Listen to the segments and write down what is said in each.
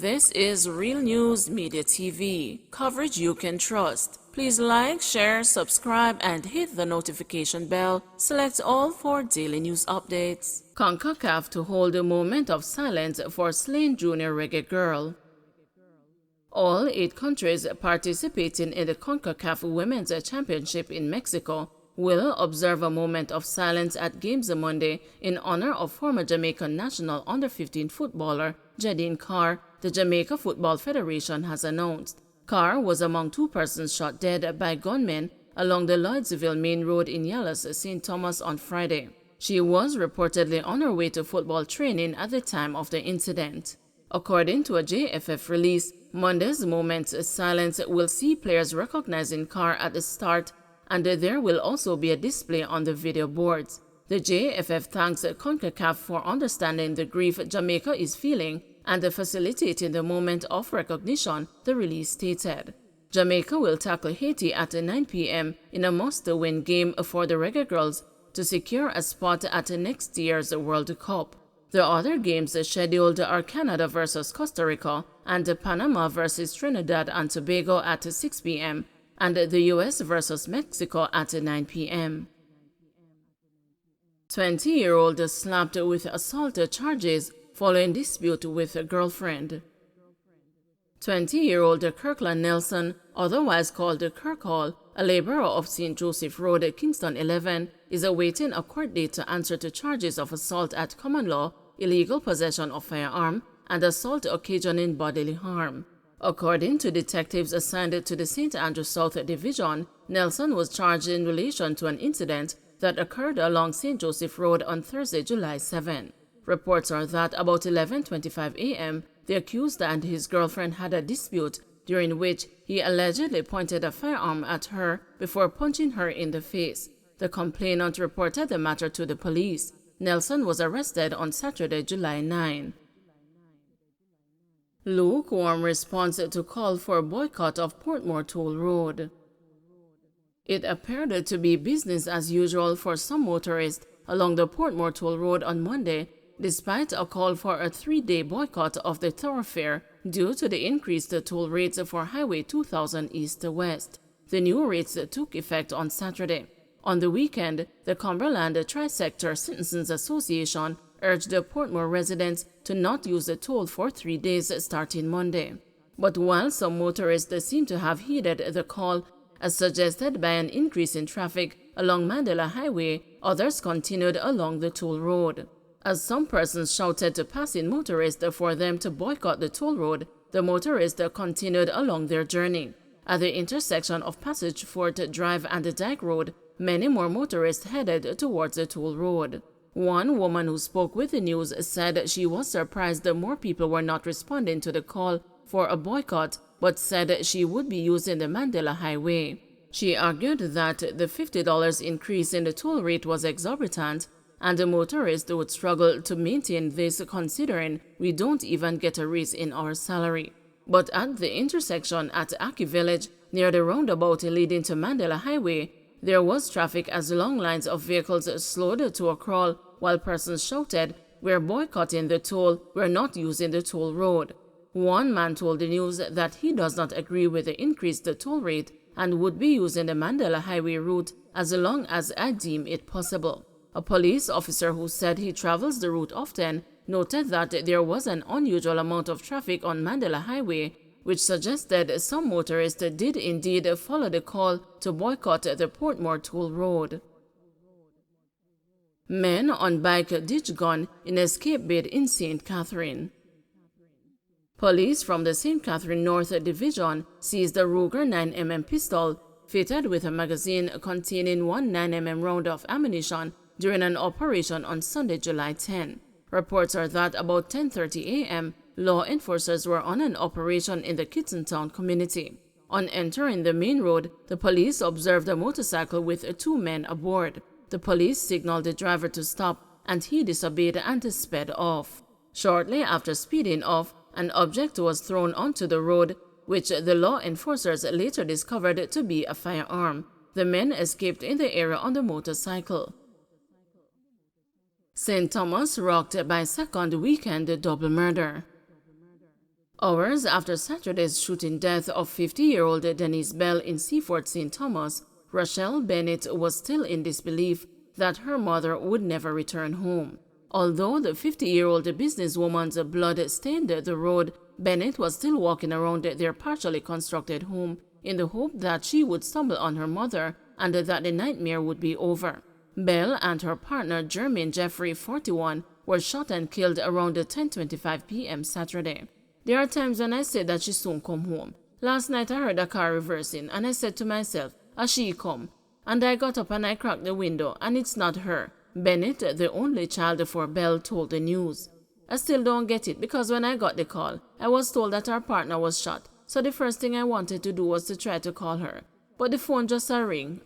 This is Real News Media TV, coverage you can trust. Please like, share, subscribe, and hit the notification bell. Select all for daily news updates. CONCACAF to hold a moment of silence for slain junior reggae girl. All 8 countries participating in the CONCACAF Women's Championship in Mexico will observe a moment of silence at Games Monday in honor of former Jamaican national under-15 footballer Jadin Carr, the Jamaica Football Federation has announced. Carr was among 2 persons shot dead by gunmen along the Lloydsville Main Road in Dallas, St. Thomas on Friday. She was reportedly on her way to football training at the time of the incident. According to a JFF release, Monday's moment's silence will see players recognizing Carr at the start, and there will also be a display on the video boards. The JFF thanks CONCACAF for understanding the grief Jamaica is feeling and facilitating the moment of recognition, the release stated. Jamaica will tackle Haiti at 9 p.m. in a must-win game for the Reggae Girls to secure a spot at next year's World Cup. The other games scheduled are Canada versus Costa Rica and Panama versus Trinidad and Tobago at 6 p.m. and the U.S. versus Mexico at 9 p.m. 20-year-old slapped with assault charges following dispute with a girlfriend. 20-year-old Kirkland Nelson, otherwise called Kirk Hall, a laborer of St. Joseph Road, Kingston 11, is awaiting a court date to answer to charges of assault at common law, illegal possession of firearm, and assault occasioning bodily harm. According to detectives assigned to the St. Andrew South Division, Nelson was charged in relation to an incident that occurred along St. Joseph Road on Thursday, July 7. Reports are that about 11:25 a.m., the accused and his girlfriend had a dispute during which he allegedly pointed a firearm at her before punching her in the face. The complainant reported the matter to the police. Nelson was arrested on Saturday, July 9. Lukewarm response to call for boycott of Portmore Toll Road. It appeared to be business as usual for some motorists along the Portmore Toll Road on Monday, despite a call for a 3-day boycott of the thoroughfare due to the increased toll rates for Highway 2000 east-west. The new rates took effect on Saturday. On the weekend, the Cumberland Tri-Sector Citizens Association urged the Portmore residents to not use the toll for 3 days starting Monday. But while some motorists seem to have heeded the call, as suggested by an increase in traffic along Mandela Highway, others continued along the toll road. As some persons shouted to passing motorists for them to boycott the toll road, the motorists continued along their journey. At the intersection of Passage Fort Drive and the Dyke Road, many more motorists headed towards the toll road. One woman who spoke with the news said she was surprised that more people were not responding to the call for a boycott, but said she would be using the Mandela Highway. She argued that the $50 increase in the toll rate was exorbitant, and the motorists would struggle to maintain this considering we don't even get a raise in our salary. But at the intersection at Aki Village, near the roundabout leading to Mandela Highway, there was traffic as long lines of vehicles slowed to a crawl while persons shouted, "We're boycotting the toll, we're not using the toll road." One man told the news that he does not agree with the increased toll rate and would be using the Mandela Highway route as long as I deem it possible. A police officer who said he travels the route often noted that there was an unusual amount of traffic on Mandela Highway, which suggested some motorists did indeed follow the call to boycott the Portmore Toll Road. Men on bike ditch gun in escape bid in St. Catherine. Police from the St. Catherine North Division seized a Ruger 9mm pistol fitted with a magazine containing 1 9mm round of ammunition during an operation on Sunday, July 10. Reports are that about 10:30 a.m., law enforcers were on an operation in the Kittentown community. On entering the main road, the police observed a motorcycle with 2 men aboard. The police signaled the driver to stop, and he disobeyed and sped off. Shortly after speeding off, an object was thrown onto the road, which the law enforcers later discovered to be a firearm. The men escaped in the area on the motorcycle. St. Thomas rocked by second weekend double murder. Hours after Saturday's shooting death of 50-year-old Denise Bell in Seaford, St. Thomas, Rochelle Bennett was still in disbelief that her mother would never return home. Although the 50-year-old businesswoman's blood stained the road, Bennett was still walking around their partially constructed home in the hope that she would stumble on her mother and that the nightmare would be over. Bell and her partner Jermaine Jeffrey, 41, were shot and killed around 10:25 p.m. Saturday. There are times when I say that she soon come home. Last night I heard a car reversing and I said to myself, "As she come?" And I got up and I cracked the window, and it's not her. Bennett, the only child for Bell, told the news. I still don't get it because when I got the call, I was told that our partner was shot, so the first thing I wanted to do was to try to call her. But the phone just a ring.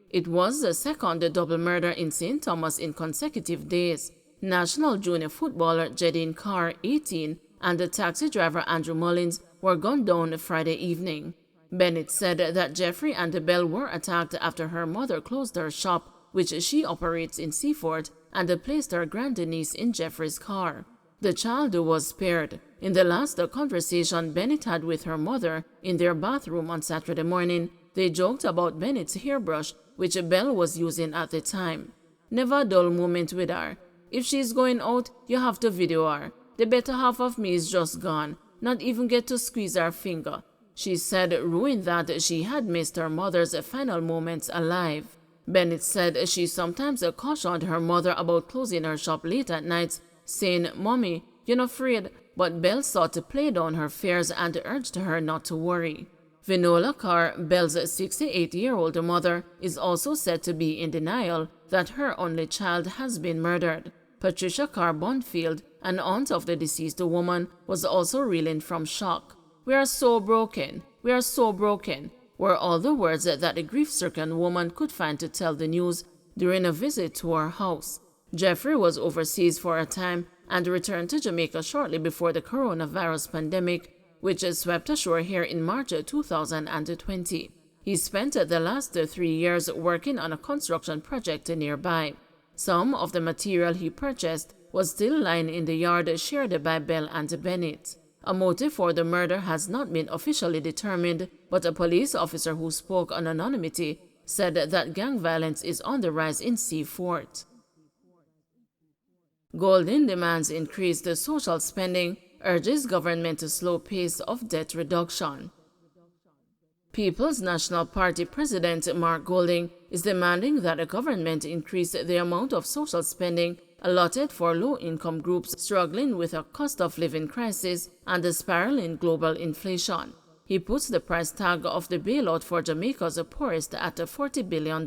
It was the second double murder in St. Thomas in consecutive days. National junior footballer Jadin Carr, 18, and the taxi driver Andrew Mullins were gunned down Friday evening. Bennett said that Jeffrey and Bell were attacked after her mother closed her shop, which she operates in Seaford, and placed her grandniece in Jeffrey's car. The child was spared. In the last conversation Bennett had with her mother in their bathroom on Saturday morning, they joked about Bennett's hairbrush, which Bell was using at the time. "Never a dull moment with her. If she's going out, you have to video her. The better half of me is just gone, not even get to squeeze her finger," she said, ruined that she had missed her mother's final moments alive. Bennett said she sometimes cautioned her mother about closing her shop late at night, saying, "Mommy, you're not afraid," but Bell sought to play down her fears and urged her not to worry. Vinola Carr, Bell's 68-year-old mother, is also said to be in denial that her only child has been murdered. Patricia Carr Bonfield, an aunt of the deceased woman, was also reeling from shock. "We are so broken. We are so broken," were all the words that the grief-stricken woman could find to tell the news during a visit to her house. Jeffrey was overseas for a time and returned to Jamaica shortly before the coronavirus pandemic, which swept ashore here in March 2020. He spent the last 3 years working on a construction project nearby. Some of the material he purchased was still lying in the yard shared by Bell and Bennett. A motive for the murder has not been officially determined, but a police officer who spoke on anonymity said that gang violence is on the rise in Seaford. Golden demands increased social spending, urges government to slow pace of debt reduction. People's National Party President Mark Golding is demanding that the government increase the amount of social spending allotted for low-income groups struggling with a cost-of-living crisis and the spiraling global inflation. He puts the price tag of the bailout for Jamaica's poorest at $40 billion.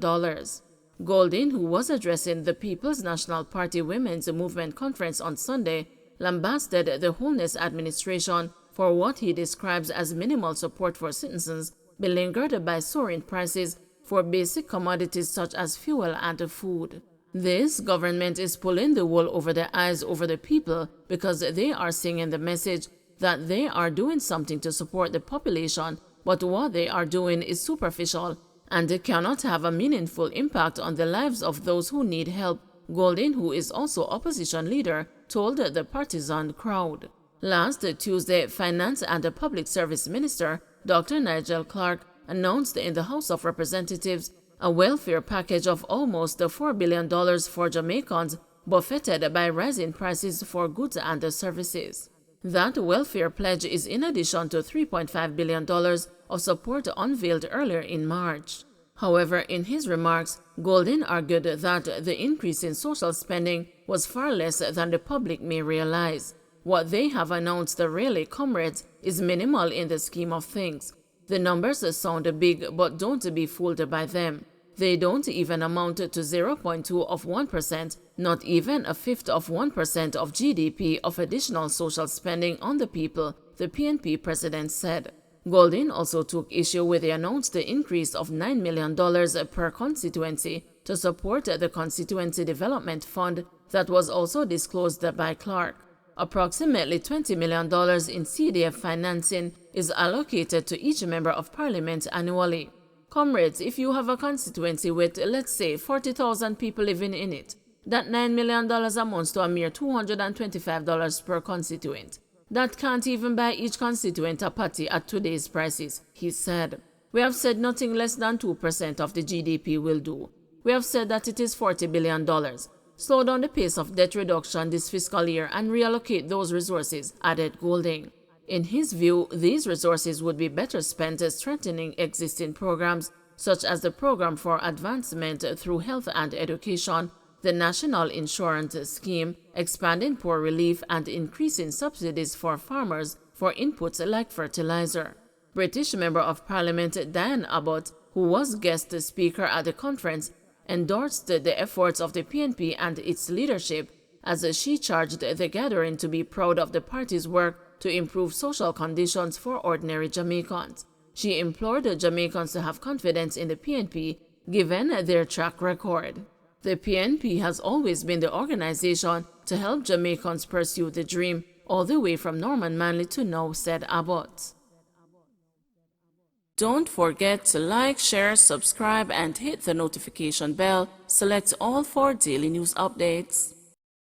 Golding, who was addressing the People's National Party Women's Movement Conference on Sunday, lambasted the Holness administration for what he describes as minimal support for citizens beleaguered by soaring prices for basic commodities such as fuel and food. This government is pulling the wool over their eyes over the people because they are singing the message that they are doing something to support the population, but what they are doing is superficial and cannot have a meaningful impact on the lives of those who need help, Golding, who is also opposition leader, told the partisan crowd. Last Tuesday, Finance and Public Service Minister Dr. Nigel Clark announced in the House of Representatives a welfare package of almost $4 billion for Jamaicans buffeted by rising prices for goods and services. That welfare pledge is in addition to $3.5 billion of support unveiled earlier in March. However, in his remarks, Golding argued that the increase in social spending was far less than the public may realize. What they have announced, really, comrades, is minimal in the scheme of things. The numbers sound big, but don't be fooled by them. They don't even amount to 0.2 of 1%, not even a fifth of 1% of GDP of additional social spending on the people, the PNP president said. Golding also took issue with the announced increase of $9 million per constituency to support the Constituency Development Fund that was also disclosed by Clark. Approximately $20 million in CDF financing is allocated to each member of parliament annually. Comrades, if you have a constituency with, let's say, 40,000 people living in it, that $9 million amounts to a mere $225 per constituent. That can't even buy each constituent a patty at today's prices, he said. We have said nothing less than 2% of the GDP will do. We have said that it is $40 billion. Slow down the pace of debt reduction this fiscal year and reallocate those resources, added Golding. In his view, these resources would be better spent strengthening existing programs, such as the Program for Advancement through Health and Education, the National Insurance Scheme, expanding poor relief, and increasing subsidies for farmers for inputs like fertilizer. British Member of Parliament Diane Abbott, who was guest speaker at the conference, endorsed the efforts of the PNP and its leadership, as she charged the gathering to be proud of the party's work to improve social conditions for ordinary Jamaicans. She implored Jamaicans to have confidence in the PNP, given their track record. The PNP has always been the organization to help Jamaicans pursue the dream, all the way from Norman Manley to now, said Abbott. Don't forget to like, share, subscribe, and hit the notification bell. Select all for daily news updates.